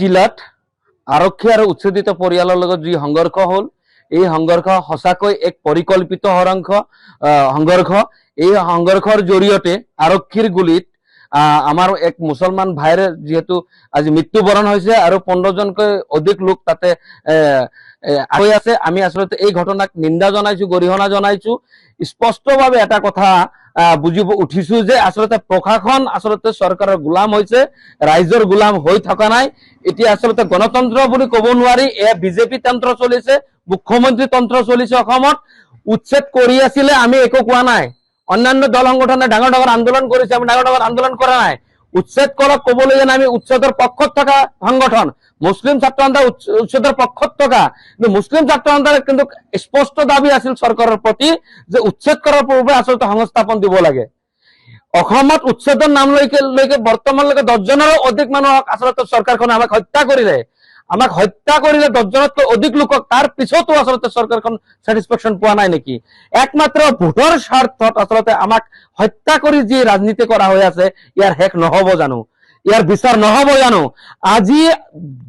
জিলাত আৰক্ষী আৰু উচ্ছেদিত পৰিয়ালৰ লগত যি সংঘৰ্ষ হ'ল, এই সংঘৰ্ষ সঁচাকৈ এক পৰিকল্পিত সংঘৰ্ষ। এই সংঘৰ্ষৰ জৰিয়তে আৰক্ষীৰ গুলিত আমাৰ এক মুছলমান ভাইৰে যিহেতু আজি মৃত্যুবৰণ হৈছে আৰু 15জনকৈ অধিক লোক তাতে হৈ আছে। আমি আসলে এই ঘটনাক নিন্দা জনাইছো, গৰিহণা জনাইছো। স্পষ্টভাৱে এটা কথা বুজিব উঠিছো যে আসলে প্ৰশাসন আসলে চৰকাৰৰ গোলাম হৈছে, ৰাইজৰ গোলাম হৈ থকা নাই। এতিয়া আসলে গণতন্ত্ৰ বুলি ক'ব নোৱাৰি, এয়া বিজেপি তন্ত্ৰ চলিছে, মুখ্যমন্ত্ৰী তন্ত্ৰ চলিছে। অসমত উচ্ছেদ কৰি আছিলে, আমি একো কোৱা নাই। অন্যান্য দল সংগঠনে ডাঙৰ ডাঙৰ আন্দোলন কৰিছে, আমি ডাঙৰ ডাঙৰ আন্দোলন কৰা নাই। উচ্ছেদ কৰক ক'বলগীয়া নাই, আমি উচ্ছেদৰ পক্ষত থকা সংগঠন। মুছলিম ছাত্ৰ সন্থা উচ্ছেদৰ পক্ষত থকা, কিন্তু মুছলিম ছাত্ৰ সন্থাৰ কিন্তু স্পষ্ট দাবী আছিল চৰকাৰৰ প্ৰতি যে উচ্ছেদ কৰাৰ পূৰ্বে আচলতে সংস্থাপন দিব লাগে। অসমত উচ্ছেদৰ নাম লৈকে বৰ্তমানলৈকে 10জনেৰো অধিক মানুহক আচলতে চৰকাৰখনে আমাক হত্যা কৰিলে। 10জনতকৈ অধিক লোকক, তাৰ পিছতো আচলতে চৰকাৰখন স্যাটিসফ্যাকশন পোৱা নাই নেকি? একমাত্ৰ ভোটৰ স্বাৰ্থত আচলতে আমাক হত্যা কৰি যি ৰাজনীতি কৰা হৈ আছে, ইয়াৰ শেষ নহব জানো? ইয়াৰ বিচাৰ নহব জানো? আজি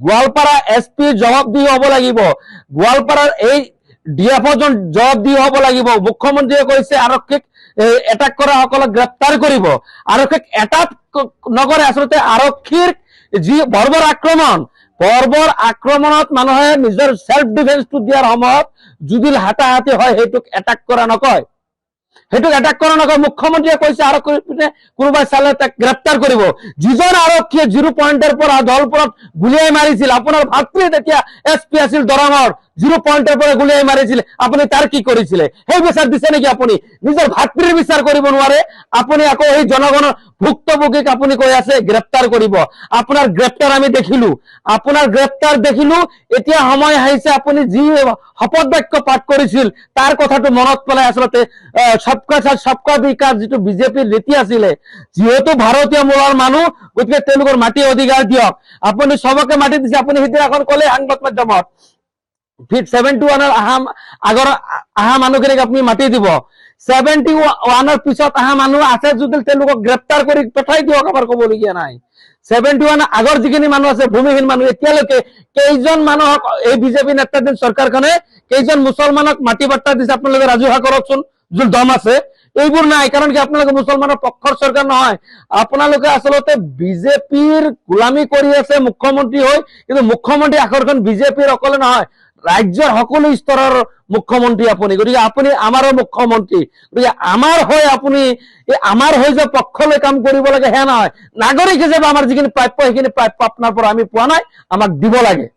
গোৱালপাৰা SP জবাবদিহি হ'ব লাগিব, গোৱালপাৰাৰ এই DFO জবাবদিহি হ'ব লাগিব। মুখ্যমন্ত্ৰীয়ে কৈছে আৰক্ষীক এটাক কৰা সকলক গ্ৰেপ্তাৰ কৰিব। আৰক্ষীক এটাক নকৰে, আচলতে আৰক্ষীৰ যি বৰ্বৰ আক্ৰমণত মানুহে নিজৰ সেল্ফ ডিফেন্সটো দিয়াৰ সময়ত যদি হাতাহাতি হয়, সেইটোক এটাক কৰা নকয়। মুখ্যমন্ত্ৰীয়ে কৈছে আৰক্ষীৰ পিনে কোনোবাই চালে তাক গ্ৰেপ্তাৰ কৰিব। যিজন আৰক্ষীয়ে 0 পইণ্টৰ পৰা দলপুৰত গুলিয়াই মাৰিছিল, আপোনাৰ ভাতৃ তেতিয়া SP আছিল দৰঙৰ, 0 পইণ্টৰ পৰা গুলিয়াই মাৰিছিল, আপুনি তাৰ কি কৰিছিলে? সেই বিচাৰ দিছে নেকি? আপুনি নিজৰ ভাতৃৰ বিচাৰ কৰিব নোৱাৰে? আপুনি আকৌ এই জনগণৰ ভুক্তভোগীক আপুনি কৈ আছে গ্ৰেপ্তাৰ কৰিব। আপোনাৰ গ্ৰেপ্তাৰ আমি দেখিলো, এতিয়া সময় আহিছে আপুনি যি শপত বাক্য পাঠ কৰিছিল তাৰ কথাটো মনত পেলাই আচলতে সবকা সাথ সবকা বিকাশ যিটো বিজেপিৰ নীতি আছিলে, যিহেতু ভাৰতীয় মূলৰ মানুহ, গতিকে তেওঁলোকৰ মাটি অধিকাৰ দিয়ক। আপুনি সবকে মাটি দিছে। আপুনি সিদিনাখন ক'লে সাংবাদ মাধ্যমত 71ৰ আগৰ আহা মানুহখিনিক আপুনি মাটি দিব। 71ৰ পিছত আহা মানুহ আছে যদি তেওঁলোকক গ্ৰেপ্তাৰ কৰি পঠাই দিয়ক, আমাৰ ক'বলগীয়া নাই। 71 আগৰ যিখিনি মানুহ আছে, ভূমিহীন মানুহ, এতিয়ালৈকে কেইজন মানুহক এই বিজেপি নেতৃত্বাধীন চৰকাৰখনে কেইজন মুছলমানক মাটি বাৰ্তা দিছে? আপোনালোকে ৰাজহুৱা কৰকচোন, যোন দম আছে। এইবোৰ নাই, কাৰণ কি আপোনালোকে মুছলমানৰ পক্ষৰ চৰকাৰ নহয়। আপোনালোকে আচলতে বিজেপিৰ গোলামী কৰি আছে মুখ্যমন্ত্ৰী হৈ, কিন্তু মুখ্যমন্ত্ৰী আখৰখন বিজেপিৰ অকলে নহয়, ৰাজ্যৰ সকলো স্তৰৰ মুখ্যমন্ত্ৰী আপুনি। গতিকে আপুনি আমাৰো মুখ্যমন্ত্ৰী, গতিকে আমাৰ হৈ যে পক্ষলৈ কাম কৰিব লাগে সেয়া নহয়। নাগৰিক হিচাপে আমাৰ যিখিনি প্ৰাপ্য, সেইখিনি প্ৰাপ্য আপোনাৰ পৰা আমি পোৱা নাই, আমাক দিব লাগে।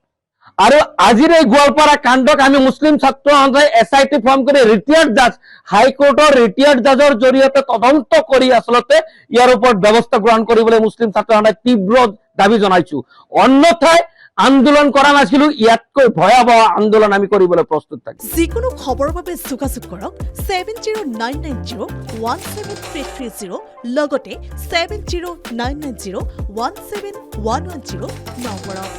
আৰু আজিৰ এই গোৱালপাৰা কাণ্ডক আমি মুছলিম ছাত্ৰ সন্থাই SIT ফৰ্ম কৰি ৰিটায়াৰ্ড জাজ, হাইকোৰ্টৰ ৰিটায়াৰ্ড জাজৰ জৰিয়তে তদন্ত কৰি আচলতে ইয়াৰ ওপৰত ব্যৱস্থা গ্ৰহণ কৰিবলৈ মুছলিম ছাত্ৰ সন্থাই তীব্ৰ দাবী জনাইছো। অন্যথায় আন্দোলন কৰা নাছিলো, ইয়াতকৈ ভয়াবহ আন্দোলন আমি কৰিবলৈ প্ৰস্তুত থাকিম। যিকোনো খবৰৰ বাবে যোগাযোগ কৰক 7099017330 লগতে 7099017110 নম্বৰত।